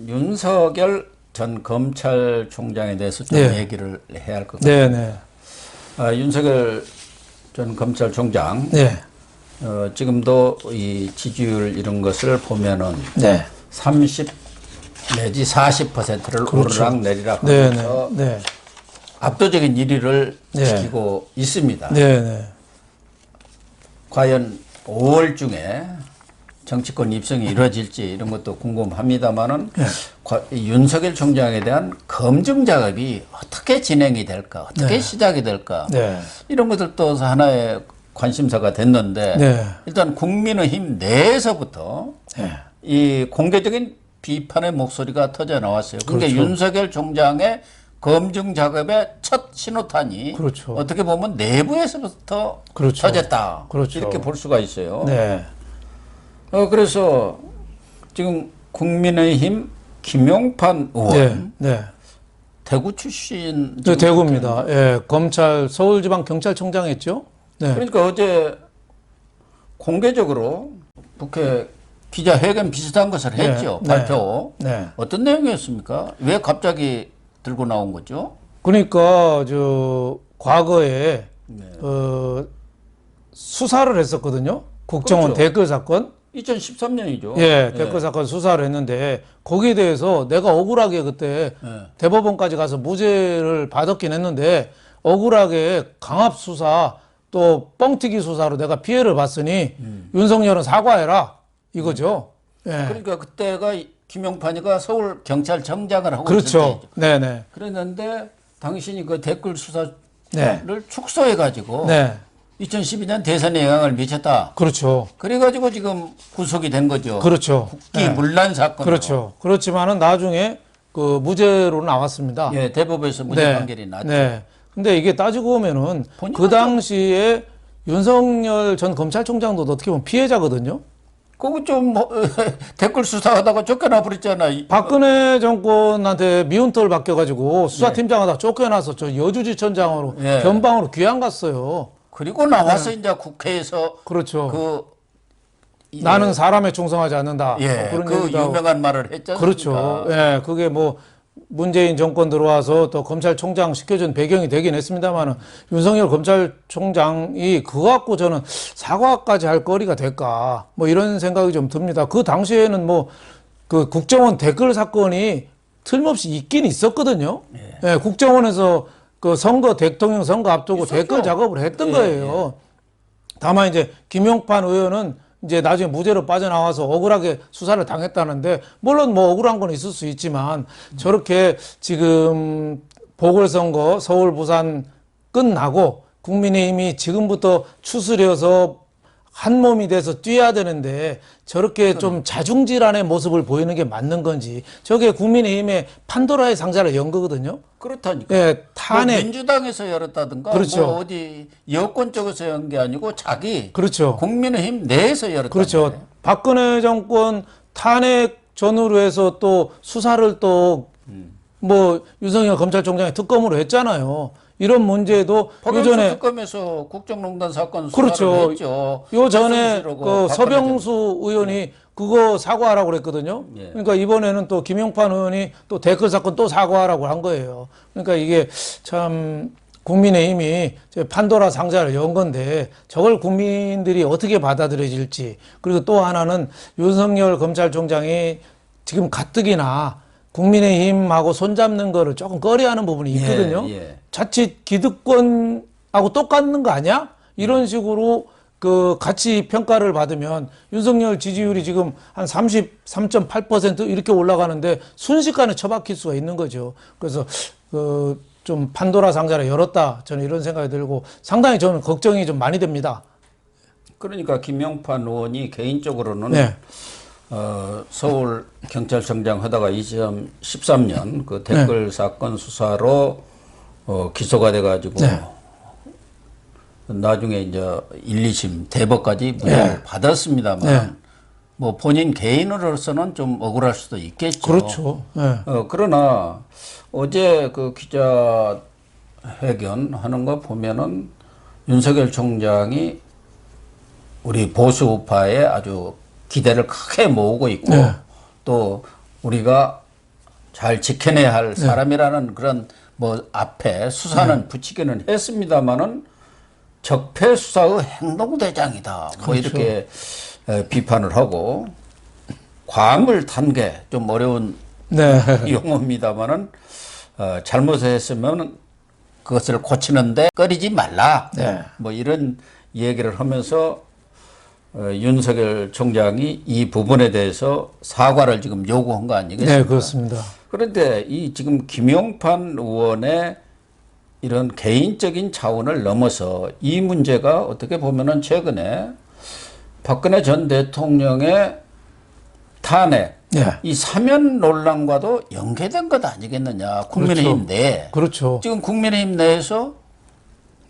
윤석열 전 검찰총장에 대해서 좀 네. 얘기를 해야 할 것 같아요. 네네. 윤석열 전 검찰총장, 네. 지금도 이 지지율 이런 것을 보면은 네. 30 내지 40%를 그렇죠. 오르락 내리락 네네. 하면서 네. 압도적인 1위를 네. 지키고 있습니다. 네네. 과연 5월 중에 정치권 입성이 이루어질지 이런 것도 궁금합니다만은 네. 윤석열 총장에 대한 검증 작업이 어떻게 진행이 될까, 어떻게 네. 시작이 될까, 네. 이런 것들도 하나의 관심사가 됐는데 네. 일단 국민의힘 내에서부터 네. 이 공개적인 비판의 목소리가 터져 나왔어요. 그러니까 그렇죠. 윤석열 총장의 검증 작업의 첫 신호탄이 그렇죠. 어떻게 보면 내부에서부터 그렇죠. 터졌다. 그렇죠. 이렇게 볼 수가 있어요. 네. 그래서 지금 국민의힘 김용판 의원, 네. 네. 대구 출신. 네, 대구입니다. 예, 검찰 서울지방경찰청장 했죠. 네. 그러니까 어제 공개적으로 국회 기자회견 비슷한 것을 했죠. 네. 발표. 네. 어떤 내용이었습니까? 왜 갑자기 들고 나온 거죠? 그러니까 과거에 네. 수사를 했었거든요. 국정원 그렇죠. 댓글 사건. 2013년이죠. 예, 댓글 사건 수사를 했는데 거기에 대해서 내가 억울하게 그때 대법원까지 가서 무죄를 받았긴 했는데 억울하게 강압 수사 또 뻥튀기 수사로 내가 피해를 봤으니 윤석열은 사과해라 이거죠. 예. 그러니까 그때가 김용판이가 서울 경찰청장을 하고 있을 그렇죠. 때죠. 네네. 그랬는데 당신이 그 댓글 수사를 네. 축소해 가지고 네. 2012년 대선에 영향을 미쳤다. 그렇죠. 그래가지고 지금 구속이 된 거죠. 그렇죠. 국기 문란 사건. 그렇죠. 그렇지만은 나중에 그 무죄로 나왔습니다. 예, 대법에서 무죄 네. 판결이 났죠. 네. 근데 이게 따지고 보면은 그 당시에 윤석열 전 검찰총장도 어떻게 보면 피해자거든요. 그거 좀 댓글 수사하다가 쫓겨나 버렸잖아. 박근혜 정권한테 미운털 바뀌어가지고 수사팀장 하다 쫓겨나서 저 여주지청장으로 네. 변방으로 귀양 갔어요. 그리고 나와서 이제 국회에서 그렇죠. 예, 나는 사람에 충성하지 않는다. 예, 그런 그 얘기도 하고. 유명한 말을 했잖아요. 그렇죠. 예, 그게 뭐 문재인 정권 들어와서 또 검찰총장 시켜준 배경이 되긴 했습니다만은 윤석열 검찰총장이 그거 갖고 저는 사과까지 할 거리가 될까 뭐 이런 생각이 좀 듭니다. 그 당시에는 뭐 그 국정원 댓글 사건이 틀림없이 있긴 있었거든요. 예, 국정원에서 그 대통령 선거 앞두고 있었죠. 댓글 작업을 했던 거예요. 다만 이제 김용판 의원은 이제 나중에 무죄로 빠져나와서 억울하게 수사를 당했다는데 물론 뭐 억울한 건 있을 수 있지만 저렇게 지금 보궐선거 서울 부산 끝나고 국민의힘이 지금부터 추스려서 한 몸이 돼서 뛰어야 되는데 저렇게 좀 자중질환의 모습을 보이는 게 맞는 건지 저게 국민의힘의 판도라의 상자를 연 거거든요. 그렇다니까. 예, 탄핵. 뭐 민주당에서 열었다든가 그렇죠. 뭐 어디 여권 쪽에서 연 게 아니고 자기 그렇죠. 국민의힘 내에서 열었다. 그렇죠. 박근혜 정권 탄핵 전후로 해서 또 수사를 또 뭐 윤석열 검찰총장이 특검으로 했잖아요. 이런 문제도 박영수 특검에서 국정농단 사건 수사를 그렇죠. 했죠. 요 전에 해수부시라고 그 서병수 의원이 그거 사과하라고 그랬거든요. 예. 그러니까 이번에는 또 김용판 의원이 또 댓글 사건 또 사과하라고 한 거예요. 그러니까 이게 참 국민의힘이 판도라 상자를 연 건데 저걸 국민들이 어떻게 받아들여질지 그리고 또 하나는 윤석열 검찰총장이 지금 가뜩이나 국민의힘하고 손잡는 거를 조금 꺼려하는 부분이 있거든요. 예. 자칫 기득권하고 똑같는 거 아니야? 이런 식으로 그 같이 평가를 받으면 윤석열 지지율이 지금 한 33.8% 이렇게 올라가는데 순식간에 처박힐 수가 있는 거죠. 그래서 좀 판도라 상자를 열었다. 저는 이런 생각이 들고 상당히 저는 걱정이 좀 많이 됩니다. 그러니까 김용판 의원이 개인적으로는 네. 서울 경찰청장 하다가 2013년 그 댓글 사건 수사로 기소가 돼가지고 나중에 이제 1, 2심 대법까지 무죄를 받았습니다만 뭐 본인 개인으로서는 좀 억울할 수도 있겠죠. 그렇죠. 그러나 어제 그 기자회견 하는 거 보면은 윤석열 총장이 우리 보수파에 아주 기대를 크게 모으고 있고 또 우리가 잘 지켜내야 할 사람이라는 그런 뭐 앞에 수사는 붙이기는 했습니다만은 적폐 수사의 행동대장이다. 뭐 그렇죠. 이렇게 비판을 하고 광을 탄 게 좀 어려운 네. 용어입니다만은 잘못을 했으면 그것을 고치는데 꺼리지 말라. 네. 뭐 이런 얘기를 하면서 윤석열 총장이 이 부분에 대해서 사과를 지금 요구한 거 아니겠습니까? 네, 그렇습니다. 그런데 이 지금 김용판 의원의 이런 개인적인 차원을 넘어서 이 문제가 어떻게 보면은 최근에 박근혜 전 대통령의 탄핵, 네. 이 사면 논란과도 연계된 것 아니겠느냐. 국민의힘 내에. 그렇죠. 지금 국민의힘 내에서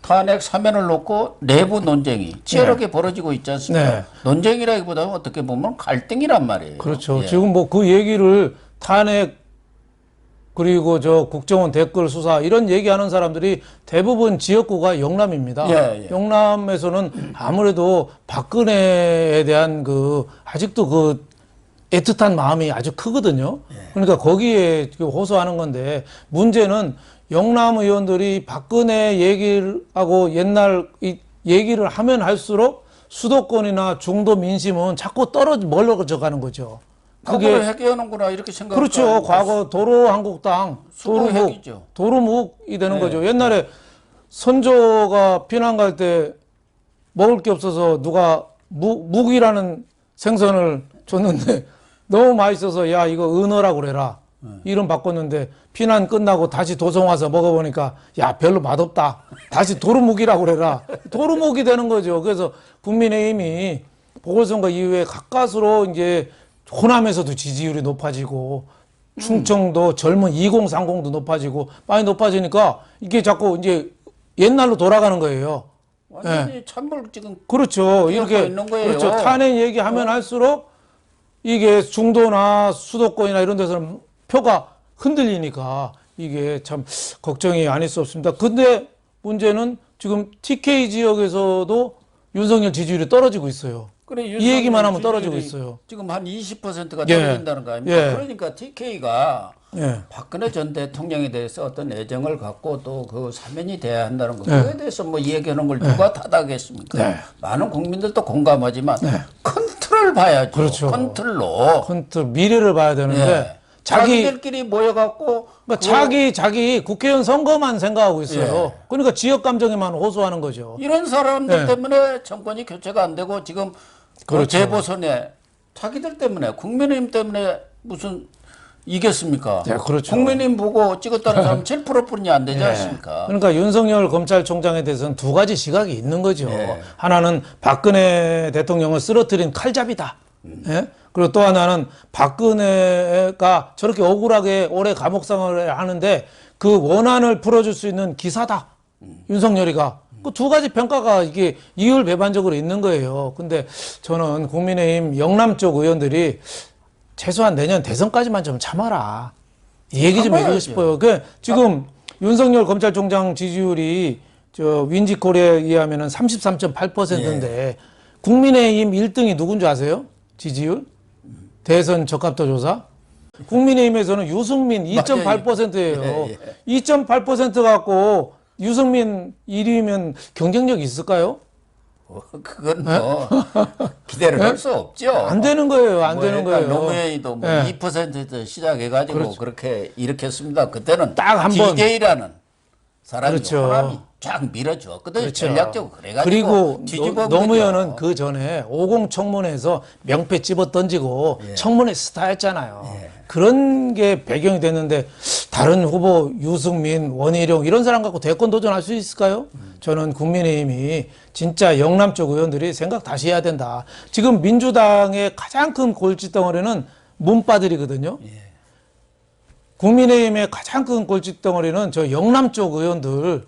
탄핵 사면을 놓고 내부 논쟁이 치열하게 벌어지고 있지 않습니까? 네. 논쟁이라기보다는 어떻게 보면 갈등이란 말이에요. 그렇죠. 예. 지금 뭐 그 얘기를 탄핵 그리고 저 국정원 댓글 수사 이런 얘기하는 사람들이 대부분 지역구가 영남입니다. 예, 예. 영남에서는 아무래도 박근혜에 대한 그 아직도 그 애틋한 마음이 아주 크거든요. 그러니까 거기에 지금 호소하는 건데 문제는 영남 의원들이 박근혜 얘기를 하고 옛날 이 얘기를 하면 할수록 수도권이나 중도 민심은 자꾸 멀어져 가는 거죠. 그게 회귀하는구나 이렇게 생각할 그렇죠. 과거 도로한국당 수도핵이죠. 도루묵이 되는 네. 거죠. 옛날에 선조가 피난 갈 때 먹을 게 없어서 누가 묵이라는 생선을 줬는데 너무 맛있어서 야 이거 은어라고 그래라. 이름 바꿨는데 피난 끝나고 다시 도성 와서 먹어보니까 야 별로 맛없다. 다시 도루묵이라고 그래라. 도루묵이 되는 거죠. 그래서 국민의힘이 보궐선거 이후에 가까스로 이제 호남에서도 지지율이 높아지고 충청도 젊은 2030도 높아지고 많이 높아지니까 이게 자꾸 이제 옛날로 돌아가는 거예요. 완전히 찬물 지금 그렇죠. 이렇게 있는 거예요. 그렇죠. 탄핵 얘기하면 할수록 이게 중도나 수도권이나 이런 데서는 표가 흔들리니까 이게 참 걱정이 아닐 수 없습니다. 근데 문제는 지금 TK 지역에서도 윤석열 지지율이 떨어지고 있어요. 그래, 이 얘기만 하면 지지율이 떨어지고 있어요. 지금 한 20%가 예. 떨어진다는 거 아닙니까? 예. 그러니까 TK가 예. 박근혜 전 대통령에 대해서 어떤 애정을 갖고 또 그 사면이 돼야 한다는 거 그거에 대해서 뭐 얘기하는 걸 누가 타다하겠습니까? 네. 많은 국민들도 공감하지만 큰 틀을 봐야죠. 그렇죠. 큰 틀로. 미래를 봐야 되는데 예. 자기들끼리 모여갖고 그러니까 자기 국회의원 선거만 생각하고 있어요. 예. 그러니까 지역 감정에만 호소하는 거죠. 이런 사람들 예. 때문에 정권이 교체가 안 되고 지금 그렇죠. 재보선에 자기들 때문에 국민의힘 때문에 무슨 이겼습니까? 네, 그렇죠. 국민의힘 보고 찍었다는 사람 7%뿐이 안 되지 않습니까? 그러니까 윤석열 검찰총장에 대해서는 두 가지 시각이 있는 거죠. 네. 하나는 박근혜 대통령을 쓰러뜨린 칼잡이다. 예? 그리고 또 하나는 박근혜가 저렇게 억울하게 오래 감옥 생활을 하는데 그 원한을 풀어줄 수 있는 기사다. 윤석열이가. 그 두 가지 평가가 이게 이율배반적으로 있는 거예요. 근데 저는 국민의힘 영남 쪽 의원들이 최소한 내년 대선까지만 좀 참아라. 이 얘기 좀 해주고 싶어요. 그 지금 윤석열 검찰총장 지지율이 저 윈지코리아에 의하면은 33.8%인데 국민의힘 1등이 누군지 아세요? 지지율? 대선 적합도 조사? 국민의힘에서는 유승민 2.8%예요. 예, 2.8% 갖고 유승민 1위면 경쟁력이 있을까요? 그건 뭐 기대를 할 수 없죠. 안 되는 거예요. 안 되는 거예요. 노무현이도 뭐 예. 2% 시작해가지고 그렇게 일으켰습니다. 그때는 딱 한 번. DJ라는 사람이 그렇죠. 호남이 쫙 밀어줬거든요. 그렇죠. 전략적으로 그래가지고 그리고 뒤집어 노무현은 그 전에 50 청문회에서 명패 집어 던지고 청문회 스타였잖아요. 그런 게 배경이 됐는데 다른 후보 유승민, 원희룡 이런 사람 갖고 대권 도전할 수 있을까요? 저는 국민의힘이 진짜 영남 쪽 의원들이 생각 다시 해야 된다. 지금 민주당의 가장 큰 골칫덩어리는 문바들이거든요. 국민의힘의 가장 큰 골칫덩어리는 저 영남 쪽 의원들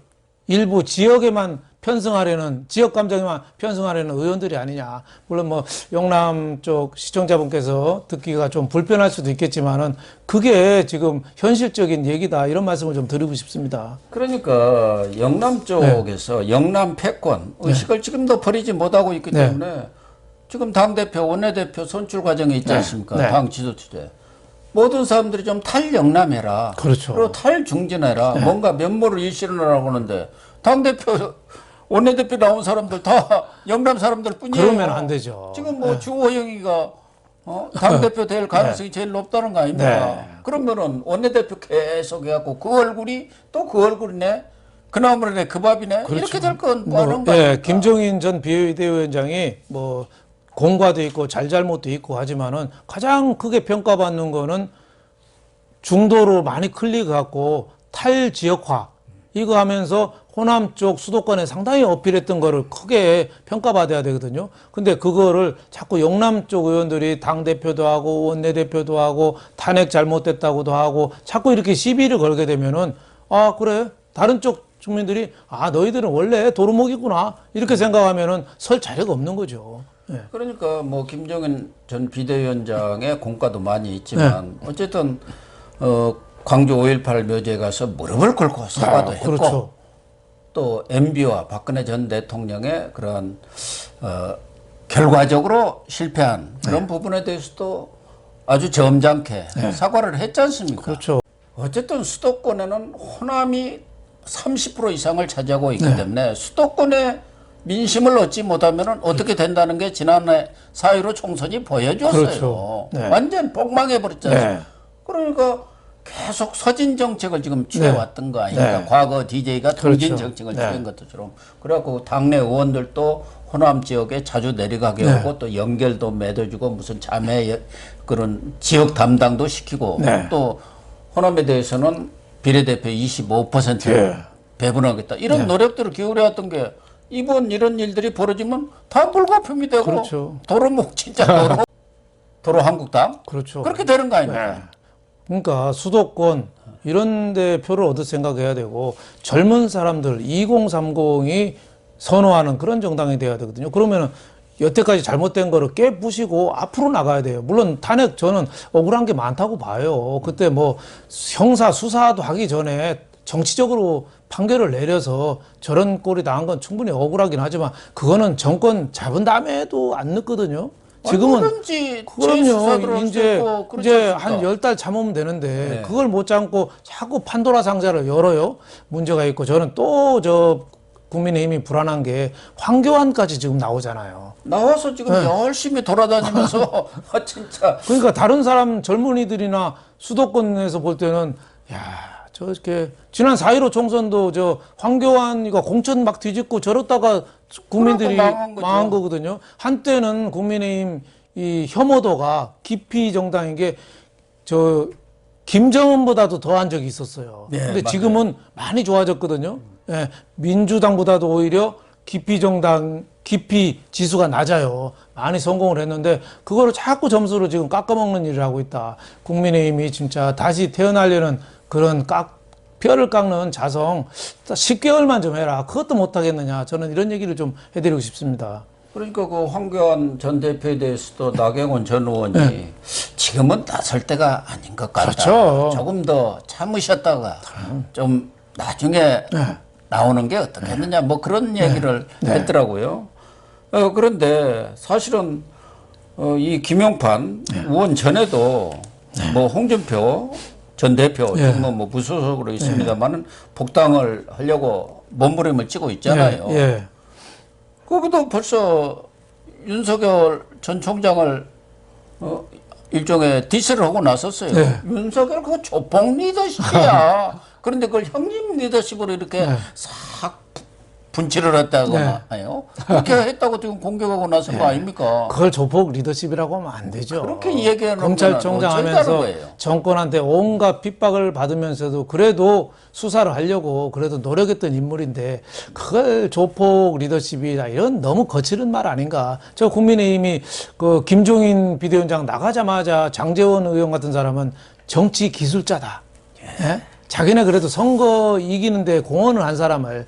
일부 지역에만 편승하려는 지역 감정에만 편승하려는 의원들이 아니냐. 물론 뭐 영남 쪽 시청자분께서 듣기가 좀 불편할 수도 있겠지만은 그게 지금 현실적인 얘기다 이런 말씀을 좀 드리고 싶습니다. 그러니까 영남 쪽에서 영남 패권 의식을 지금도 버리지 못하고 있기 때문에 지금 당대표 원내대표 선출 과정에 있지 않습니까? 당 지도체제. 모든 사람들이 좀 탈영남해라. 그렇죠. 그리고 탈중진해라. 뭔가 면모를 일실현하라고 하는데 당대표 원내대표 나온 사람들 다 영남 사람들 뿐이에요. 그러면 안 되죠. 지금 뭐 주호영이가 당대표 될 가능성이 제일 높다는 거 아닙니까? 그러면은 원내대표 계속 해갖고 그 얼굴이 또 그 얼굴이네. 그 나물이네, 그 밥이네. 그렇죠. 이렇게 될 건 뭐, 뻔한 거 아닙니까? 김종인 전 비대위원장이 뭐 공과도 있고 잘잘못도 있고 하지만은 가장 크게 평가받는 거는 중도로 많이 클릭해갖고 탈지역화 이거 하면서 호남 쪽 수도권에 상당히 어필했던 거를 크게 평가받아야 되거든요. 근데 그거를 자꾸 영남 쪽 의원들이 당대표도 하고 원내대표도 하고 탄핵 잘못됐다고도 하고 자꾸 이렇게 시비를 걸게 되면은 아, 그래. 다른 쪽 주민들이 아, 너희들은 원래 도루묵이구나. 이렇게 생각하면은 설 자리가 없는 거죠. 예. 그러니까 뭐 김종인 전 비대위원장의 공과도 많이 있지만 어쨌든 광주 5.18 묘지에 가서 무릎을 꿇고 사과도 했고 그렇죠. 또 MB와 박근혜 전 대통령의 그런 결과적으로 실패한 그런 부분에 대해서도 아주 점잖게 사과를 했지 않습니까? 그렇죠. 어쨌든 수도권에는 호남이 30% 이상을 차지하고 있기 때문에 수도권의 민심을 얻지 못하면 어떻게 된다는 게 지난해 4.15 총선이 보여줬어요. 그렇죠. 네. 완전 폭망해버렸잖아요. 네. 그러니까 계속 서진 정책을 지금 취해왔던 거 아닙니까? 네. 과거 DJ가 통진 그렇죠. 정책을 네. 취한 것처럼. 그래갖고 당내 의원들도 호남 지역에 자주 내려가게 하고 또 연결도 맺어주고 무슨 자매 그런 지역 담당도 시키고 또 호남에 대해서는 비례대표 25%를 배분하겠다. 이런 노력들을 기울여왔던 게 이번 이런 일들이 벌어지면 다 물거품이 되고 그렇죠. 도루묵 진짜 도로 한국당 그렇죠. 그렇게 되는 거 아닙니까? 그러니까 수도권 이런 데 표를 얻을 생각해야 되고 젊은 사람들 2030이 선호하는 그런 정당이 돼야 되거든요. 그러면은 여태까지 잘못된 거를 깨부시고 앞으로 나가야 돼요. 물론 탄핵 저는 억울한 게 많다고 봐요. 그때 뭐 형사 수사도 하기 전에 정치적으로 판결을 내려서 저런 꼴이 당한 건 충분히 억울하긴 하지만 그거는 정권 잡은 다음에도 안 늦거든요. 지금은 그럼요. 이제 한 10달 참으면 되는데 그걸 못 참고 자꾸 판도라 상자를 열어요. 문제가 있고 저는 또 저 국민의힘이 불안한 게 황교안까지 지금 나오잖아요. 나와서 지금 열심히 돌아다니면서 진짜 그러니까 다른 사람 젊은이들이나 수도권에서 볼 때는 야, 저렇게 지난 4.15 총선도 저 황교안이가 공천 막 뒤집고 저렇다가 국민들이 망한 거거든요. 한때는 국민의힘 이 혐오도가 깊이 정당인 게 저 김정은보다도 더한 적이 있었어요. 근데 지금은 많이 좋아졌거든요. 예, 민주당보다도 오히려 깊이 정당, 깊이 지수가 낮아요. 많이 성공을 했는데 그거를 자꾸 점수로 지금 깎아먹는 일을 하고 있다. 국민의힘이 진짜 다시 태어나려는 그런 뼈를 깎는 자성 10개월만 좀 해라. 그것도 못하겠느냐. 저는 이런 얘기를 좀 해드리고 싶습니다. 그러니까 그 황교안 전 대표에 대해서도 나경원 전 의원이 지금은 나설 때가 아닌 것 같다. 그렇죠. 조금 더 참으셨다가 좀 나중에 나오는 게 어떻겠느냐. 뭐 그런 얘기를 했더라고요. 그런데 사실은 이 김용판 의원 전에도 뭐 홍준표 전 대표 지금은 뭐 무소속으로 있습니다만은 복당을 하려고 몸부림을 치고 있잖아요. 그것도 벌써 윤석열 전 총장을 일종의 디스를 하고 나섰어요. 윤석열 그거 조폭 리더십이야. 그런데 그걸 형님 리더십으로 이렇게 싹 분칠을 했다거나 해요. 그렇게 했다고 지금 공격하고 나선 거 아닙니까? 그걸 조폭 리더십이라고 하면 안 되죠. 그렇게 얘기하는 검찰총장 하면서 정권한테 온갖 핍박을 받으면서도 그래도 수사를 하려고 그래도 노력했던 인물인데 그걸 조폭 리더십이다 이런 너무 거칠은 말 아닌가. 저 국민의힘이 그 김종인 비대위원장 나가자마자 장제원 의원 같은 사람은 정치 기술자다. 예? 자기네 그래도 선거 이기는데 공헌을 한 사람을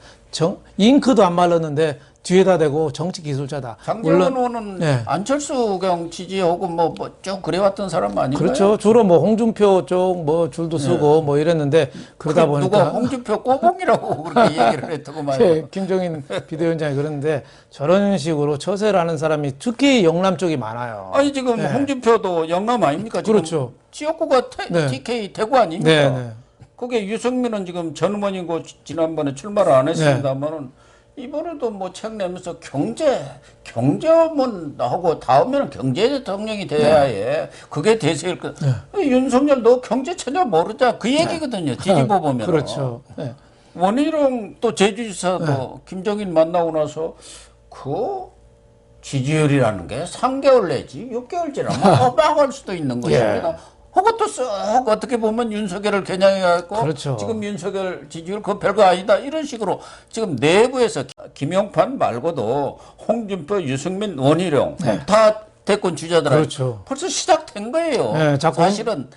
잉크도 안 말랐는데 뒤에다 대고 정치 기술자다. 장제원 의원은 네. 안철수 경 지지하고 쭉 그래왔던 사람 아닌가요? 그렇죠. 주로 뭐 홍준표 쪽 뭐 줄도 쓰고 뭐 이랬는데 그러다 보니까 누가 홍준표 꼬봉이라고 그렇게 얘기를 했다고 말이에요. 예, 김종인 비대위원장이 그러는데 저런 식으로 처세를 하는 사람이 특히 영남 쪽이 많아요. 아니 지금 홍준표도 영남 아닙니까? 지금 그렇죠. 지역구가 TK 대구 아닙니까? 네, 네. 그게 유승민은 지금 전 의원이고 지난번에 출마를 안 했습니다만은 이번에도 뭐 책 내면서 경제만 하고 다음에는 경제 대통령이 돼야 해. 그게 대세일 거. 윤석열 너 경제 전혀 모르자 그 얘기거든요. 지지보 보면. 그렇죠. 네. 원희룡 또 제주지사도 김정인 만나고 나서 그 지지율이라는 게 3개월 내지 6개월 지나면 어방할 수도 있는 것입니다. 그것도 쓱 어떻게 보면 윤석열을 겨냥해갖고 그렇죠. 지금 윤석열 지지율 그거 별거 아니다 이런 식으로 지금 내부에서 김용판 말고도 홍준표, 유승민, 원희룡 다 대권 주자들 그렇죠. 벌써 시작된 거예요. 네, 자꾸 사실은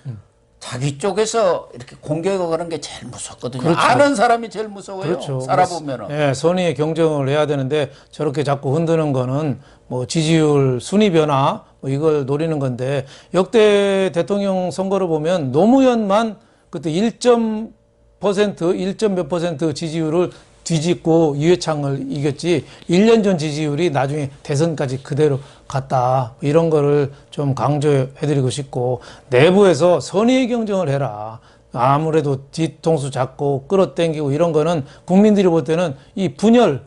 자기 쪽에서 이렇게 공격을 하는 게 제일 무섭거든요. 그렇죠. 아는 사람이 제일 무서워요. 그렇죠. 살아보면은. 예, 선의의 경쟁을 해야 되는데 저렇게 자꾸 흔드는 거는 뭐 지지율 순위 변화 뭐 이걸 노리는 건데 역대 대통령 선거를 보면 노무현만 그때 1몇 % 지지율을 뒤집고 이회창을 이겼지 1년 전 지지율이 나중에 대선까지 그대로 갔다. 이런 거를 좀 강조해드리고 싶고 내부에서 선의의 경쟁을 해라. 아무래도 뒤통수 잡고 끌어당기고 이런 거는 국민들이 볼 때는 이 분열,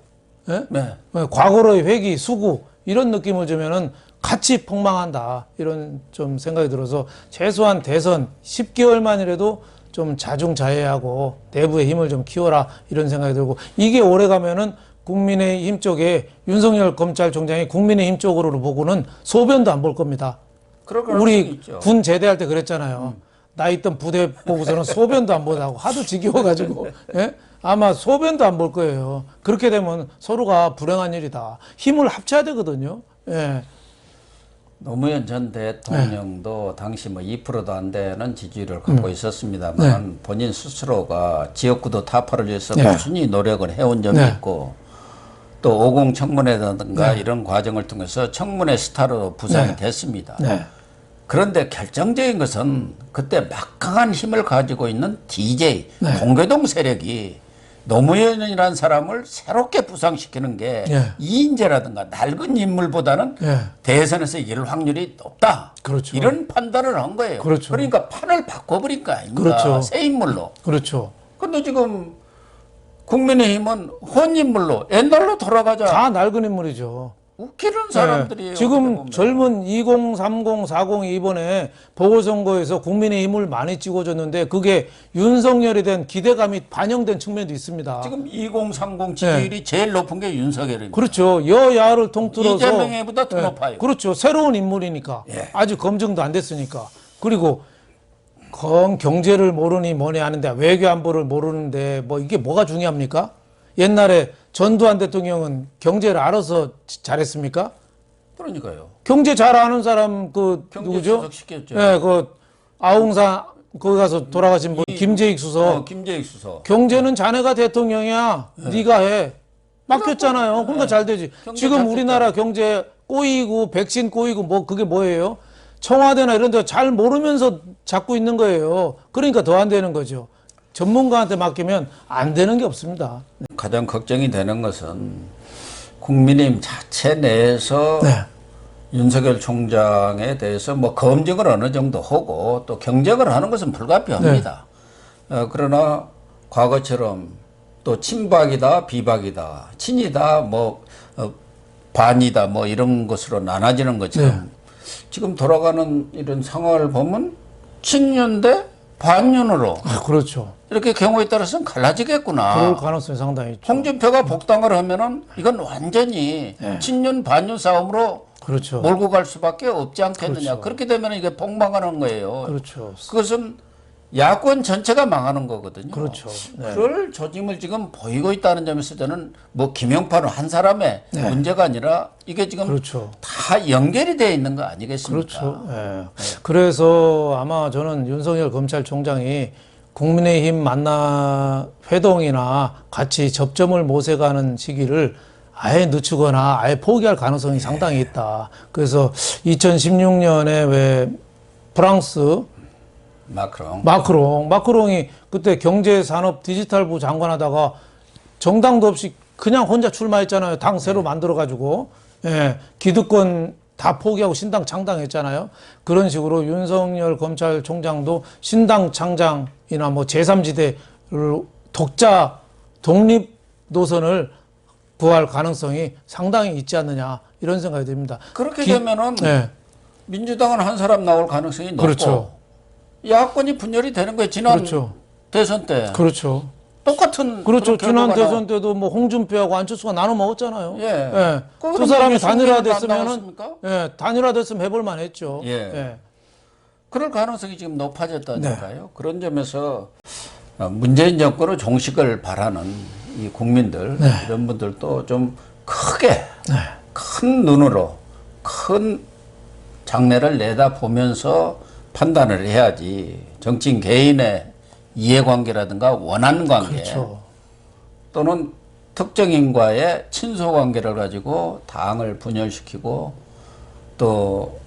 예? 네. 과거로의 회귀, 수구 이런 느낌을 주면은 같이 폭망한다. 이런 좀 생각이 들어서 최소한 대선 10개월만이라도 좀 자중자애하고 내부의 힘을 좀 키워라 이런 생각이 들고 이게 오래 가면은 국민의힘 쪽에 윤석열 검찰총장이 국민의힘 쪽으로 보고는 소변도 안 볼 겁니다. 우리 군 제대할 때 그랬잖아요. 나 있던 부대 보고서는 소변도 안 보다고 하도 지겨워가지고 예? 아마 소변도 안 볼 거예요. 그렇게 되면 서로가 불행한 일이다. 힘을 합쳐야 되거든요. 예. 노무현 전 대통령도 당시 뭐 2%도 안 되는 지지율을 갖고 있었습니다만 본인 스스로가 지역구도 타파를 위해서 꾸준히 노력을 해온 점이 있고 또 50 청문회라든가 이런 과정을 통해서 청문회 스타로 부상이 됐습니다. 그런데 결정적인 것은 그때 막강한 힘을 가지고 있는 DJ 공교동 세력이 노무현이라는 사람을 새롭게 부상시키는 게 이인재라든가 낡은 인물보다는 대선에서 이길 확률이 높다. 그렇죠. 이런 판단을 한 거예요. 그렇죠. 그러니까 판을 바꿔버린 거 아닙니까? 그렇죠. 새 인물로. 그렇죠. 근데 지금 국민의힘은 혼인물로 옛날로 돌아가자. 다 낡은 인물이죠. 웃기는 사람들이에요. 지금 젊은 20, 30, 40 이번에 보궐선거에서 국민의힘을 많이 찍어줬는데 그게 윤석열에 대한 기대감이 반영된 측면도 있습니다. 지금 20, 30 지지율이 제일 높은 게 윤석열입니다. 그렇죠. 여야를 통틀어서 이재명보다 더 높아요. 그렇죠. 새로운 인물이니까 아직 검증도 안 됐으니까. 그리고 경제를 모르니 뭐니 하는데 외교 안보를 모르는데 뭐 이게 뭐가 중요합니까? 옛날에 전두환 대통령은 경제를 알아서 잘했습니까? 그러니까요. 경제 잘 아는 사람 그 누구죠? 시켰죠. 네, 그 아웅산 거기 가서 돌아가신 분 김재익 수석. 김재익 수석. 경제는 자네가 대통령이야. 네가 해. 맡겼잖아요. 그러니까 잘 되지. 지금 우리나라 경제 꼬이고 백신 꼬이고 뭐 그게 뭐예요? 청와대나 이런 데 잘 모르면서 잡고 있는 거예요. 그러니까 더 안 되는 거죠. 전문가한테 맡기면 안 되는 게 없습니다. 가장 걱정이 되는 것은 국민의힘 자체 내에서 윤석열 총장에 대해서 뭐 검증을 어느 정도 하고 또 경쟁을 하는 것은 불가피합니다. 그러나 과거처럼 또 친박이다 비박이다 친이다 뭐 반이다 뭐 이런 것으로 나눠지는 것처럼 지금 돌아가는 이런 상황을 보면 친윤 대 반윤으로 그렇죠. 이렇게 경우에 따라서는 갈라지겠구나. 그럴 가능성이 상당히 있죠. 홍준표가 복당을 하면은 이건 완전히 친윤 반윤 싸움으로 그렇죠. 몰고 갈 수밖에 없지 않겠느냐. 그렇죠. 그렇게 되면 이게 폭망하는 거예요. 그렇죠. 그것은 야권 전체가 망하는 거거든요. 그렇죠. 그럴 조짐을 지금 보이고 있다는 점에서 저는 뭐 김용판 한 사람의 문제가 아니라 이게 지금 그렇죠. 다 연결이 되어 있는 거 아니겠습니까? 그렇죠. 그래서 아마 저는 윤석열 검찰총장이 국민의힘 회동이나 같이 접점을 모색하는 시기를 아예 늦추거나 아예 포기할 가능성이 상당히 있다. 그래서 2016년에 왜 프랑스 마크롱이 그때 경제산업 디지털부 장관하다가 정당도 없이 그냥 혼자 출마했잖아요. 당 새로 만들어가지고. 예, 기득권 다 포기하고 신당 창당했잖아요. 그런 식으로 윤석열 검찰총장도 신당 창당이나 뭐 제3지대를 독립 노선을 구할 가능성이 상당히 있지 않느냐 이런 생각이 듭니다. 그렇게 되면은 네. 민주당은 한 사람 나올 가능성이 높고 그렇죠. 야권이 분열이 되는 거예요. 지난 그렇죠. 대선 때 그렇죠. 똑같은 그렇죠. 그런 지난 결과가 대선 때도 뭐 홍준표하고 안철수가 나눠 먹었잖아요. 예. 예. 그럼 두 사람이 왜 단일화됐으면은 예, 단일화됐으면 해볼 만했죠. 예. 예. 그럴 가능성이 지금 높아졌다니까요. 그런 점에서 문재인 정권의 종식을 바라는 이 국민들 이런 분들도 좀 크게 큰 눈으로 큰 장래를 내다보면서 판단을 해야지 정치인 개인의 이해관계라든가 원한관계 그렇죠. 또는 특정인과의 친소관계를 가지고 당을 분열시키고 또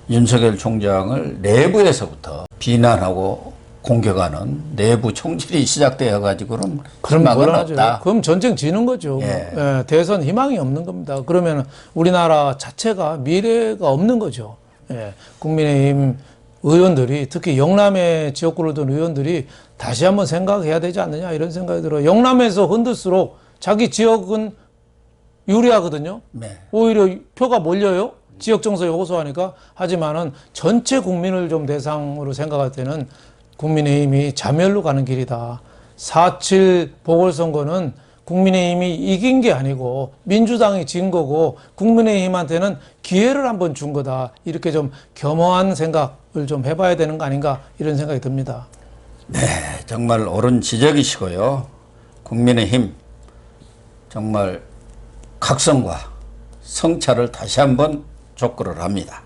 윤석열 총장을 내부에서부터 비난하고 공격하는 내부 총질이 시작되어 가지고는 희망은 없다. 그럼 전쟁 지는 거죠. 예. 예, 대선 희망이 없는 겁니다. 그러면 우리나라 자체가 미래가 없는 거죠. 예, 국민의힘 의원들이 특히 영남의 지역구를 둔 의원들이 다시 한번 생각해야 되지 않느냐 이런 생각이 들어요. 영남에서 흔들수록 자기 지역은 유리하거든요. 네. 오히려 표가 몰려요. 지역 정서에 호소하니까. 하지만은 전체 국민을 좀 대상으로 생각할 때는 국민의힘이 자멸로 가는 길이다. 4.7 보궐선거는 국민의힘이 이긴 게 아니고 민주당이 진 거고 국민의힘한테는 기회를 한번 준 거다. 이렇게 좀 겸허한 생각을 좀 해봐야 되는 거 아닌가 이런 생각이 듭니다. 네, 정말 옳은 지적이시고요. 국민의힘 정말 각성과 성찰을 다시 한번 촉구를 합니다.